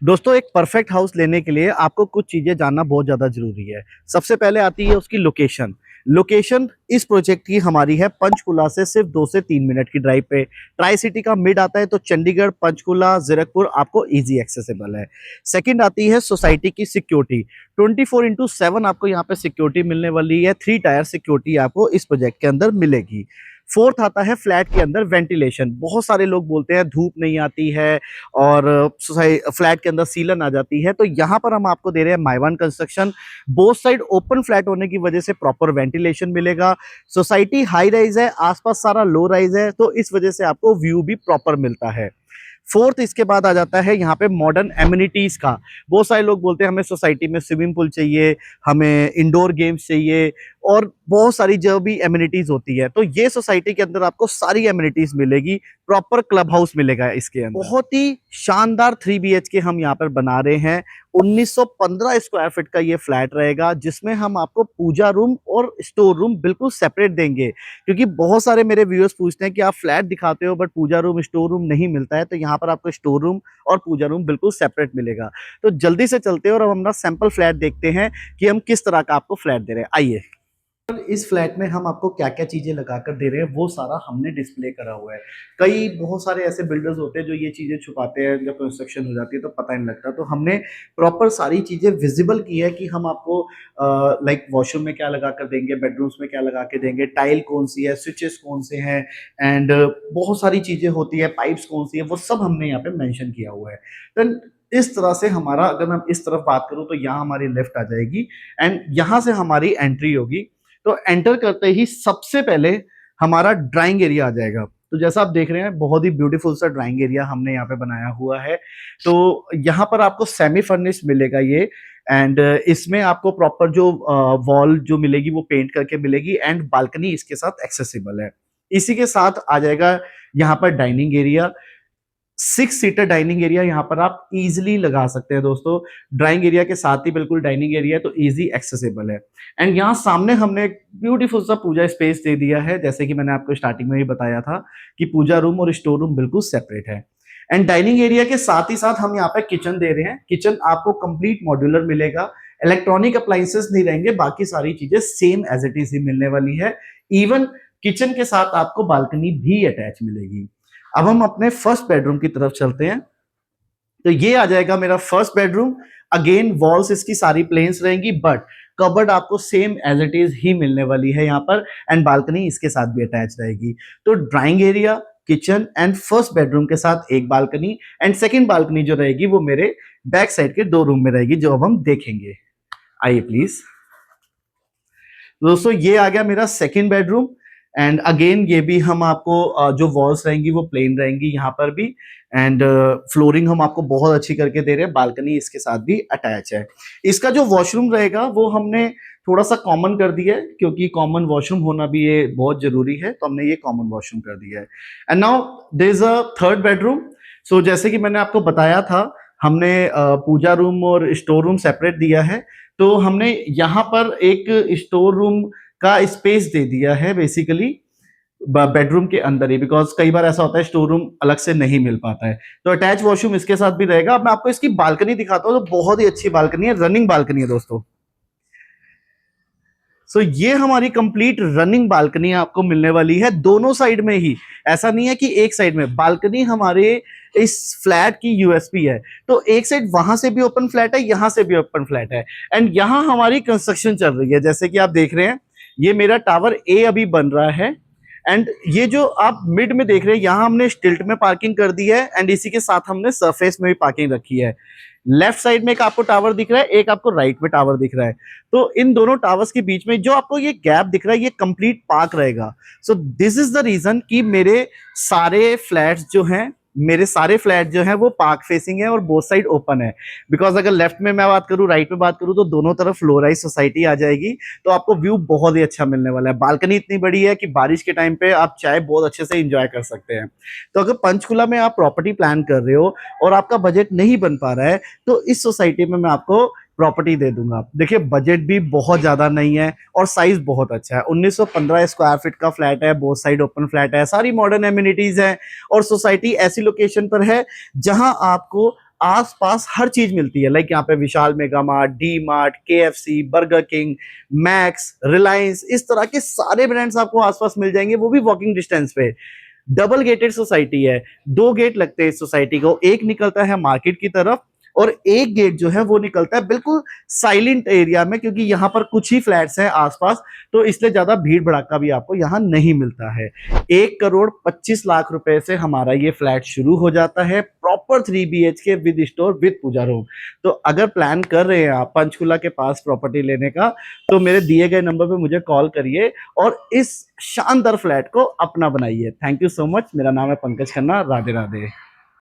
दोस्तों एक perfect house लेने के लिए आपको कुछ चीजें जानना बहुत ज्यादा जरूरी है। सबसे पहले आती है उसकी लोकेशन। लोकेशन इस प्रोजेक्ट की हमारी है पंचकुला से सिर्फ 2 से 3 मिनट की ड्राइव पे। ट्राई सिटी का मिड आता है तो चंडीगढ़, पंचकुला, जीरकपुर आपको इजी एक्सेसिबल है। सेकंड आती है सोसाइटी की सिक्योरिटी। 24/7 आपको यहाँ पे सिक्योरिटी मिलने वाली है। 3 टायर सिक्योरिटी आपको इस प्रोजेक्ट के अंदर मिलेगी। फोर्थ आता है फ्लैट के अंदर वेंटिलेशन। बहुत सारे लोग बोलते हैं धूप नहीं आती है और फ्लैट के अंदर सीलन आ जाती है, तो यहाँ पर हम आपको दे रहे हैं माइवान construction. Both side open flat होने की वजह से प्रॉपर वेंटिलेशन मिलेगा। सोसाइटी हाई राइज है, आसपास सारा लो राइज है, तो इस वजह से आपको व्यू भी प्रॉपर मिलता है। फोर्थ इसके बाद आ जाता है यहाँ पे मॉडर्न एमिनिटीज का। बहुत सारे लोग बोलते हैं हमें सोसाइटी में स्विमिंग पूल चाहिए, हमें इंडोर गेम्स चाहिए और बहुत सारी जो भी एमिनिटीज होती है, तो ये सोसाइटी के अंदर आपको सारी एमिनिटीज मिलेगी। प्रॉपर क्लब हाउस मिलेगा इसके अंदर। बहुत ही शानदार 3 BHK हम यहाँ पर बना रहे हैं। 1915 स्क्वायर फीट का ये फ्लैट रहेगा, जिसमें हम आपको पूजा रूम और स्टोर रूम बिल्कुल सेपरेट देंगे। क्योंकि बहुत सारे मेरे व्यूअर्स पूछते हैं कि आप फ्लैट दिखाते हो but puja room store room नहीं मिलता है, तो यहाँ पर आपको स्टोर रूम और पूजा रूम बिल्कुल सेपरेट मिलेगा। तो जल्दी से चलते हैं और हम अपना सैंपल फ्लैट देखते हैं कि हम किस तरह का आपको फ्लैट दे रहे हैं। आइए, इस फ्लैट में हम आपको क्या क्या चीजें लगाकर दे रहे हैं वो सारा हमने डिस्प्ले करा हुआ है। कई बहुत सारे ऐसे बिल्डर्स होते हैं जो ये चीजें छुपाते हैं, जब कंस्ट्रक्शन हो जाती है तो पता नहीं लगता। तो हमने प्रॉपर सारी चीजें विजिबल की है कि हम आपको लाइक वॉशरूम में क्या लगा कर देंगे, बेडरूम्स में क्या लगा के देंगे, टाइल कौन सी है, स्विचेस कौन से हैं, एंड बहुत सारी चीजें होती है, पाइप्स कौन सी है, वो सब हमने यहाँ पे मेंशन किया हुआ है। तो इस तरह से हमारा, अगर मैं इस तरफ बात करूं तो यहाँ हमारी लेफ्ट आ जाएगी एंड यहाँ से हमारी एंट्री होगी। तो एंटर करते ही सबसे पहले हमारा ड्राइंग एरिया आ जाएगा। तो जैसा आप देख रहे हैं बहुत ही ब्यूटीफुल सा ड्राइंग एरिया हमने यहाँ पे बनाया हुआ है। तो यहाँ पर आपको सेमी फर्निश मिलेगा ये, एंड इसमें आपको प्रॉपर जो वॉल जो मिलेगी वो पेंट करके मिलेगी, एंड बालकनी इसके साथ एक्सेसिबल है। इसी के साथ आ जाएगा यहाँ पर dining area. 6 seater dining area यहाँ पर आप इजीली लगा सकते हैं दोस्तों। ड्राइंग एरिया के साथ ही बिल्कुल डाइनिंग एरिया है, तो इजी एक्सेसिबल है। एंड यहाँ सामने हमने एक ब्यूटीफुल सा पूजा स्पेस दे दिया है, जैसे कि मैंने आपको स्टार्टिंग में ही बताया था कि पूजा रूम और स्टोर रूम बिल्कुल सेपरेट है। एंड डाइनिंग एरिया के साथ ही साथ हम यहाँ पे किचन दे रहे हैं। किचन आपको कंप्लीट मॉड्यूलर मिलेगा। इलेक्ट्रॉनिक अप्लायंसेस नहीं रहेंगे, बाकी सारी चीजें सेम एज इट इज ही मिलने वाली है। इवन किचन के साथ आपको बालकनी भी अटैच मिलेगी। अब हम अपने फर्स्ट बेडरूम की तरफ चलते हैं। तो ये आ जाएगा मेरा फर्स्ट बेडरूम। अगेन वॉल्स इसकी सारी प्लेन्स रहेंगी, बट कबर्ड आपको सेम एज इट इज ही मिलने वाली है यहाँ पर, एंड बालकनी इसके साथ भी अटैच रहेगी। तो drawing area, kitchen and first bedroom के साथ एक बालकनी, एंड सेकेंड बालकनी जो रहेगी वो मेरे बैक साइड के 2 रूम में रहेगी, जो अब हम देखेंगे। आइए प्लीज दोस्तों, ये आ गया मेरा सेकेंड बेडरूम। एंड अगेन ये भी हम आपको जो वॉल्स रहेंगी वो प्लेन रहेंगी यहाँ पर भी, एंड फ्लोरिंग हम आपको बहुत अच्छी करके दे रहे हैं। बालकनी इसके साथ भी अटैच है। इसका जो वॉशरूम रहेगा वो हमने थोड़ा सा कॉमन कर दिया है, क्योंकि कॉमन वॉशरूम होना भी ये बहुत जरूरी है, तो हमने ये कॉमन वॉशरूम कर दिया है। And now there is a third bedroom. So जैसे कि मैंने आपको बताया था, हमने पूजा रूम और स्टोर रूम सेपरेट दिया है, तो हमने यहाँ पर एक स्टोर रूम का स्पेस दे दिया है बेसिकली बेडरूम के अंदर ही, बिकॉज कई बार ऐसा होता है स्टोर रूम अलग से नहीं मिल पाता है। तो अटैच वॉशरूम इसके साथ भी रहेगा। अब मैं आपको इसकी बालकनी दिखाता हूँ, तो बहुत ही अच्छी बालकनी है, रनिंग बालकनी है दोस्तों। सो ये हमारी कंप्लीट रनिंग बालकनी आपको मिलने वाली है दोनों साइड में ही। ऐसा नहीं है कि एक साइड में। बालकनी हमारे इस फ्लैट की यूएसपी है। तो एक साइड वहां से भी ओपन फ्लैट है, यहां से भी ओपन फ्लैट है, एंड यहां हमारी कंस्ट्रक्शन चल रही है। जैसे कि आप देख रहे हैं, ये मेरा टावर ए अभी बन रहा है, एंड ये जो आप मिड में देख रहे हैं, यहाँ हमने स्टिल्ट में पार्किंग कर दी है, एंड इसी के साथ हमने सरफेस में भी पार्किंग रखी है। लेफ्ट साइड में एक आपको टावर दिख रहा है, एक आपको राइट में टावर दिख रहा है। तो इन दोनों टावर्स के बीच में जो आपको ये गैप दिख रहा है, ये कंप्लीट पार्क रहेगा। So this is the reason कि मेरे सारे फ्लैट जो हैं वो पार्क फेसिंग है और बोथ साइड ओपन है। बिकॉज अगर लेफ्ट में मैं बात करूं, राइट में बात करूं, तो दोनों तरफ लो राइज सोसाइटी आ जाएगी, तो आपको व्यू बहुत ही अच्छा मिलने वाला है। बालकनी इतनी बड़ी है कि बारिश के टाइम पे आप चाय बहुत अच्छे से एंजॉय कर सकते हैं। तो अगर पंचकुला में आप प्रॉपर्टी प्लान कर रहे हो और आपका बजट नहीं बन पा रहा है, तो इस सोसाइटी में मैं आपको प्रॉपर्टी दे दूंगा। देखिए बजट भी बहुत ज्यादा नहीं है और साइज बहुत अच्छा है। 1915 स्क्वायर फीट का फ्लैट है, बोथ साइड ओपन फ्लैट है, सारी मॉडर्न एमिनिटीज है, और सोसाइटी ऐसी लोकेशन पर है जहां आपको आसपास हर चीज मिलती है, लाइक यहाँ पे Vishal Mega Mart, D Mart, KFC, Burger King, Max, Reliance, इस तरह के सारे ब्रांड्स आपको आसपास मिल जाएंगे, वो भी वॉकिंग डिस्टेंस पे। डबल गेटेड सोसाइटी है, 2 गेट लगते हैं इस सोसाइटी को, एक निकलता है मार्केट की तरफ और एक गेट जो है वो निकलता है बिल्कुल साइलेंट एरिया में, क्योंकि यहाँ पर कुछ ही फ्लैट्स हैं आसपास, तो इसलिए ज्यादा भीड़ भड़ाका भी आपको यहाँ नहीं मिलता है। 1,25,00,000 रुपए से हमारा ये फ्लैट शुरू हो जाता है, proper 3 BHK with store with puja room. तो अगर प्लान कर रहे हैं आप पंचकुला के पास प्रॉपर्टी लेने का, तो मेरे दिए गए नंबर पे मुझे कॉल करिए और इस शानदार फ्लैट को अपना बनाइए। Thank you so much. मेरा नाम है पंकज खन्ना। राधे राधे।